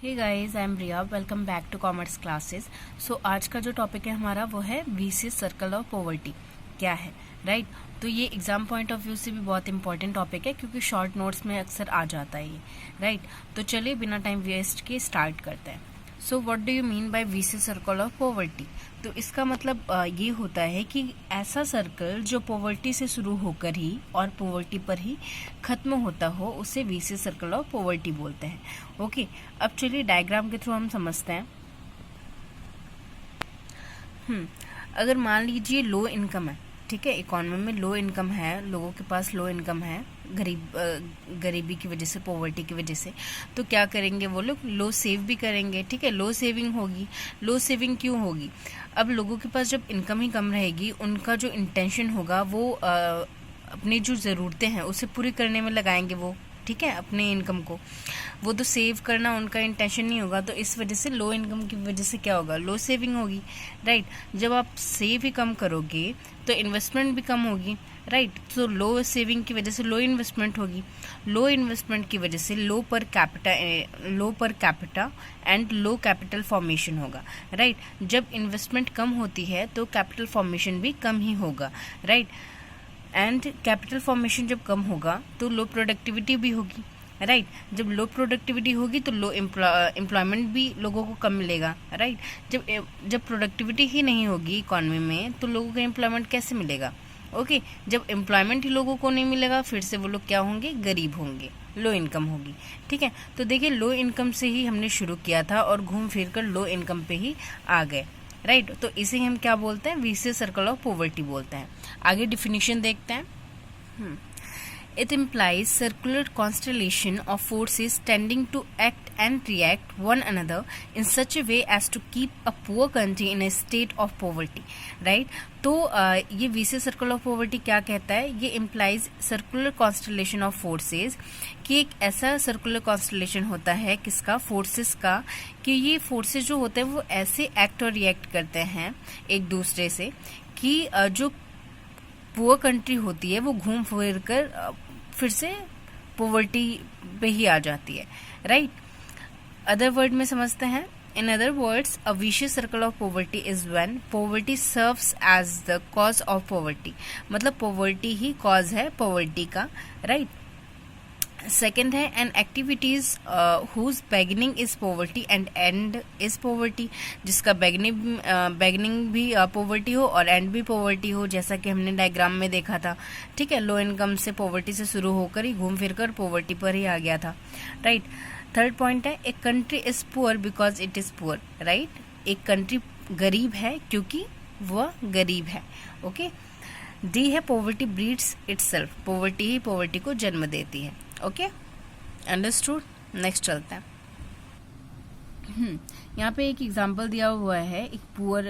Hey guys, I am Riya. Welcome back to commerce classes. So आज का जो topic है हमारा वो है वीसीएस सर्कल ऑफ पॉवर्टी क्या है, राइट। तो ये एग्जाम पॉइंट ऑफ व्यू से भी बहुत इंपॉर्टेंट टॉपिक है क्योंकि शॉर्ट नोट्स में अक्सर आ जाता है ये, राइट। तो चलिए बिना टाइम वेस्ट के स्टार्ट करते हैं। So what do you mean by VCS circle of poverty? तो इसका मतलब ये होता है कि ऐसा सर्कल जो पॉवर्टी से शुरू होकर ही और पॉवर्टी पर ही खत्म होता हो उसे वीसीएस सर्कल ऑफ पॉवर्टी बोलते हैं। ओके, अब चलिए डायग्राम के थ्रू हम समझते हैं। अगर मान लीजिए लो इनकम है, ठीक है, इकोनॉमी में लो इनकम है, लोगों के पास लो इनकम है, गरीबी की वजह से, पॉवर्टी की वजह से, तो क्या करेंगे वो लोग? लो सेव भी करेंगे, ठीक है, लो सेविंग होगी। लो सेविंग क्यों होगी? अब लोगों के पास जब इनकम ही कम रहेगी, उनका जो इंटेंशन होगा वो अपनी जो ज़रूरतें हैं उसे पूरी करने में लगाएंगे वो, ठीक है, अपने इनकम को। वो तो सेव करना उनका इंटेंशन नहीं होगा, तो इस वजह से लो इनकम की वजह से क्या होगा? लो सेविंग होगी, राइट। जब आप सेव ही कम करोगे तो इन्वेस्टमेंट भी कम होगी, राइट। तो लो सेविंग की वजह से लो इन्वेस्टमेंट होगी, लो इन्वेस्टमेंट की वजह से low per capita and low capital formation होगा, राइट। जब इन्वेस्टमेंट कम होती है तो कैपिटल फॉर्मेशन भी कम ही होगा, राइट। एंड कैपिटल फॉर्मेशन जब कम होगा तो लो प्रोडक्टिविटी भी होगी, राइट। जब लो प्रोडक्टिविटी होगी तो लो एम्प्लॉयमेंट भी लोगों को कम मिलेगा, राइट। जब प्रोडक्टिविटी ही नहीं होगी इकॉनमी में तो लोगों को एम्प्लॉयमेंट कैसे मिलेगा? ओके, जब एम्प्लॉयमेंट ही लोगों को नहीं मिलेगा फिर से वो लोग क्या होंगे? गरीब होंगे, लो इनकम होगी, ठीक है। तो देखिए, लो इनकम से ही हमने शुरू किया था और घूम फिर कर लो इनकम पे ही आ गए, राइट। तो इसे हम क्या बोलते हैं? वीसीएस सर्कल ऑफ पॉवर्टी बोलते हैं। आगे डिफिनीशन देखते हैं। It implies circular constellation of forces tending to act and react one another in such a way as to keep a poor country in a state of poverty, right? तो ये VCS circle of poverty क्या कहता है? ये implies circular constellation of forces, कि एक ऐसा circular constellation होता है किसका? फोर्सेस का, कि ये फोर्सेस जो होते हैं वो ऐसे एक्ट और रिएक्ट करते हैं एक दूसरे से कि जो पुअर कंट्री होती है वो घूम फिर कर फिर से पॉवर्टी पे ही आ जाती है, राइट। अदर वर्ड में समझते हैं। In other words, a vicious circle of poverty is when poverty serves as the cause of poverty. मतलब पॉवर्टी ही कॉज है पॉवर्टी का, राइट। सेकेंड है an activities whose beginning is poverty and end is poverty, जिसका beginning भी poverty हो और and भी पॉवर्टी हो, जैसा कि हमने डायग्राम में देखा था, ठीक है। लो इनकम से पॉवर्टी से शुरू होकर ही घूम फिर कर पॉवर्टी पर ही आ गया था, राइट। थर्ड पॉइंट है a country is poor because it is poor, right. एक कंट्री गरीब है क्योंकि वह गरीब है, ओके। डी है पॉवर्टी ब्रीड्स इटसेल्फ, पॉवर्टी ही पॉवर्टी को जन्म देती है, ओके, अंडरस्टूड। नेक्स्ट चलते हैं। यहाँ पे एक एग्जाम्पल दिया हुआ है एक पुअर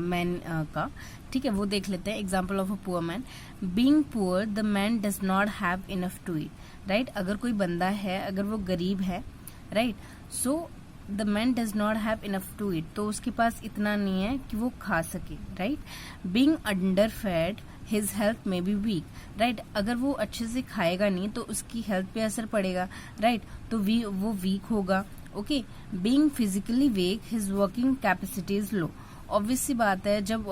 मैन का, ठीक है, वो देख लेते हैं। Example of a poor man. Being poor the man does not have enough to eat, right. अगर कोई बंदा है, अगर वो गरीब है, right, so the man does not have enough to eat, तो उसके पास इतना नहीं है कि वो खा सके, right. Being underfed his health में बी वीक, राइट। अगर वो अच्छे से खाएगा नहीं तो उसकी हेल्थ पे असर पड़ेगा, राइट। तो वो वीक होगा, okay. Being physically weak his working capacity is low. Obvious सी बात है, जब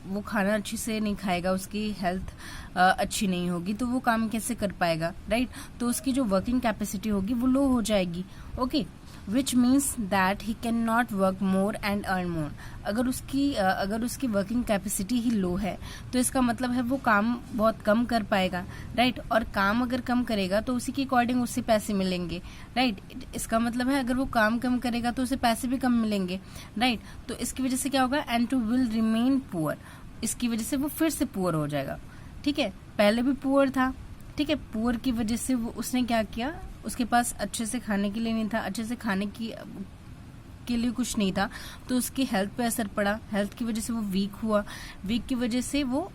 वो खाना अच्छे से नहीं खाएगा, उसकी हेल्थ अच्छी नहीं होगी तो वो काम कैसे कर पाएगा, राइट। तो उसकी जो वर्किंग कैपेसिटी होगी वो लो हो जाएगी, okay. Which means that he can not work more and earn more. अगर उसकी वर्किंग कैपेसिटी ही लो है तो इसका मतलब है वो काम बहुत कम कर पाएगा, राइट। और काम अगर कम करेगा तो उसी के अकॉर्डिंग उससे पैसे मिलेंगे, राइट। इसका मतलब है अगर वो काम कम करेगा तो उसे पैसे भी कम मिलेंगे, राइट। तो इसकी वजह से क्या होगा? And too will remain poor, इसकी वजह से वो फिर से पुअर हो जाएगा, ठीक है। पहले भी पुअर था, ठीक है। पुअर की वजह से वो उसने क्या किया? उसके पास अच्छे से खाने के लिए नहीं था, अच्छे से खाने के लिए कुछ नहीं था, तो उसकी हेल्थ पे असर पड़ा। हेल्थ की वजह से वो वीक हुआ, वीक की वजह से वो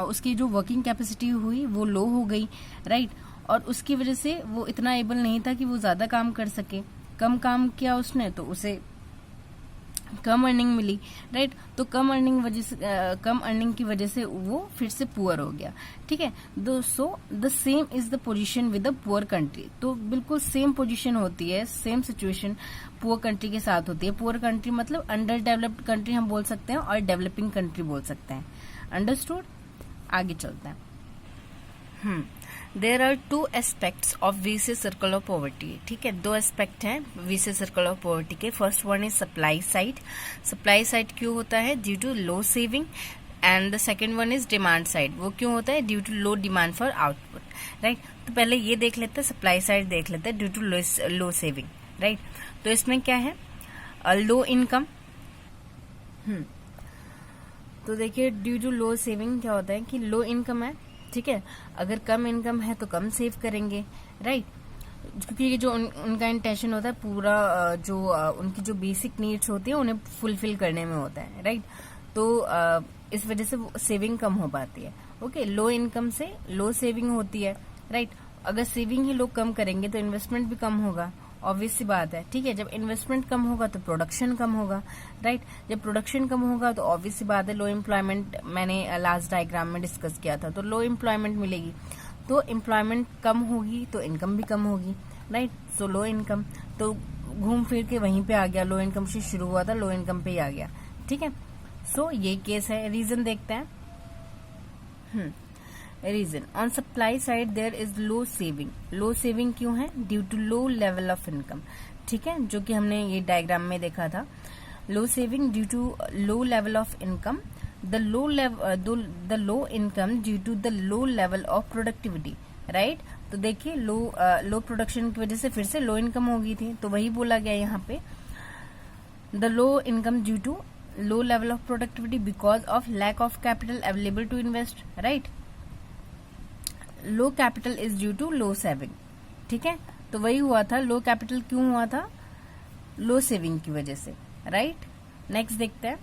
उसकी जो वर्किंग कैपेसिटी हुई वो लो हो गई, राइट। और उसकी वजह से वो इतना एबल नहीं था कि वो ज्यादा काम कर सके। कम काम किया उसने तो उसे कम अर्निंग मिली, राइट। तो कम अर्निंग की वजह से वो फिर से पुअर हो गया, ठीक है। So the same is the position with the poor country. तो बिल्कुल सेम पोजीशन होती है, सेम सिचुएशन पुअर कंट्री के साथ होती है। पुअर कंट्री मतलब अंडर डेवलप्ड कंट्री हम बोल सकते हैं और डेवलपिंग कंट्री बोल सकते हैं। अंडरस्टूड? आगे चलते हैं। There are 2 aspects of vicious circle of poverty, ठीक है। 2 एस्पेक्ट हैं वीसी सर्कल ऑफ पॉवर्टी के। First one is supply side. Supply side क्यों होता है? Due to low saving. And the second one is demand side. वो क्यों होता है? Due to low demand for output, right. तो पहले ये देख लेते हैं, सप्लाई साइड देख लेते हैं, due to low saving, right. तो इसमें क्या है? Low income. तो देखिए ड्यू टू लो सेविंग क्या होता है कि लो इनकम है, ठीक है। अगर कम इनकम है तो कम सेव करेंगे, राइट। क्योंकि जो उनका इंटेंशन होता है पूरा उनकी जो बेसिक नीड्स होती है उन्हें फुलफिल करने में होता है, राइट। तो इस वजह से सेविंग कम हो पाती है। ओके, लो इनकम से लो सेविंग होती है, राइट। अगर सेविंग ही लोग कम करेंगे तो इन्वेस्टमेंट भी कम होगा, ऑब्वियस सी बात है, ठीक है। जब इन्वेस्टमेंट कम होगा तो प्रोडक्शन कम होगा, राइट। जब प्रोडक्शन कम होगा तो ऑब्वियस सी बात है लो एम्प्लॉयमेंट, मैंने लास्ट डायग्राम में डिस्कस किया था, तो लो एम्प्लॉयमेंट मिलेगी। तो एम्प्लॉयमेंट कम होगी तो इनकम भी कम होगी, राइट। सो लो इनकम, तो घूम फिर के वहीं पे आ गया, लो इनकम से शुरू हुआ था, लो इनकम पे ही आ गया, ठीक है। सो ये केस है। रीजन देखते हैं। Reason on supply side there is low saving. Low saving क्यों है? Due to low level of income, ठीक है, जो कि हमने ये डायग्राम में देखा था। Low saving due to low level of income. The low income due to the low level of productivity, right. तो देखिए लो प्रोडक्शन की वजह से फिर से लो इनकम हो गई थी, तो वही बोला गया यहाँ पे, the low income due to low level of productivity because of lack of capital available to invest, right. Low capital is due to low saving, ठीक है। तो वही हुआ था, लो कैपिटल क्यों हुआ था? लो सेविंग की वजह से, राइट। नेक्स्ट देखते हैं।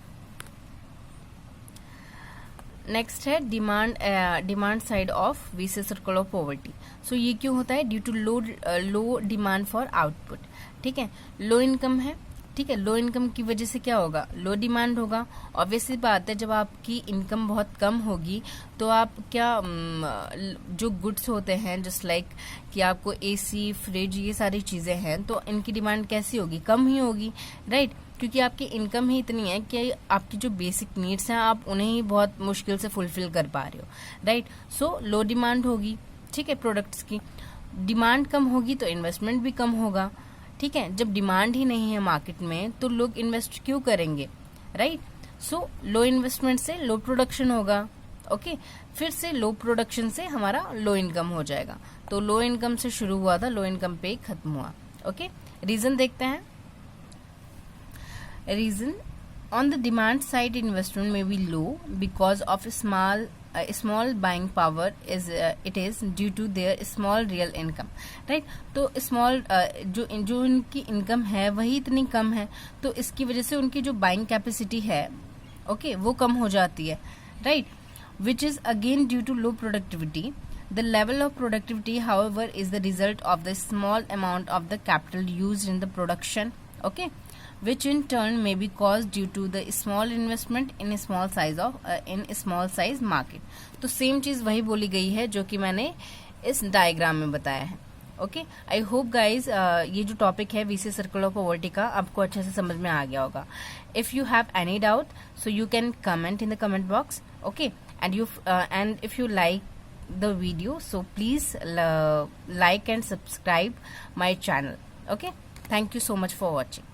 नेक्स्ट है demand side of vicious circle of poverty. So ये क्यों होता है? Due to low demand for output, ठीक है। लो इनकम है, ठीक है। लो इनकम की वजह से क्या होगा? लो डिमांड होगा। ऑब्वियसली बात है, जब आपकी इनकम बहुत कम होगी तो आप क्या जो गुड्स होते हैं जस्ट लाइक कि आपको एसी, फ्रिज, ये सारी चीजें हैं, तो इनकी डिमांड कैसी होगी? कम ही होगी, राइट। क्योंकि आपकी इनकम ही इतनी है कि आपकी जो बेसिक नीड्स हैं आप उन्हें ही बहुत मुश्किल से फुलफिल कर पा रहे हो, राइट। सो लो डिमांड होगी, ठीक है, प्रोडक्ट्स की। डिमांड कम होगी तो इन्वेस्टमेंट भी कम होगा, ठीक है। जब डिमांड ही नहीं है मार्केट में तो लोग इन्वेस्ट क्यों करेंगे, राइट। सो लो इन्वेस्टमेंट से लो प्रोडक्शन होगा, ओके। फिर से लो प्रोडक्शन से हमारा लो इनकम हो जाएगा। तो लो इनकम से शुरू हुआ था, लो इनकम पे ही खत्म हुआ, ओके। रीजन देखते हैं। Reason on the demand side investment may be low because of small buying power it is due to their small real income, right. तो स्मॉल जो उनकी इनकम है वही इतनी कम है, तो इसकी वजह से उनकी जो बाइंग कैपेसिटी है, ओके, वो कम हो जाती है, right. Which is again due to low productivity. The level of productivity, however, is the result of the small amount of the capital used in the production, okay, which in turn may be caused due to the small investment in a small size market. तो same चीज वही बोली गई है जो कि मैंने इस डायग्राम में बताया है, ओके। आई होप गाइज ये जो टॉपिक है वीसी सर्कल ऑफ पॉवर्टी का आपको अच्छे से समझ में आ गया होगा। If you have any doubt so you can comment in the comment box, okay. And if you like the video, so please like and subscribe my channel, okay. Thank you so much for watching.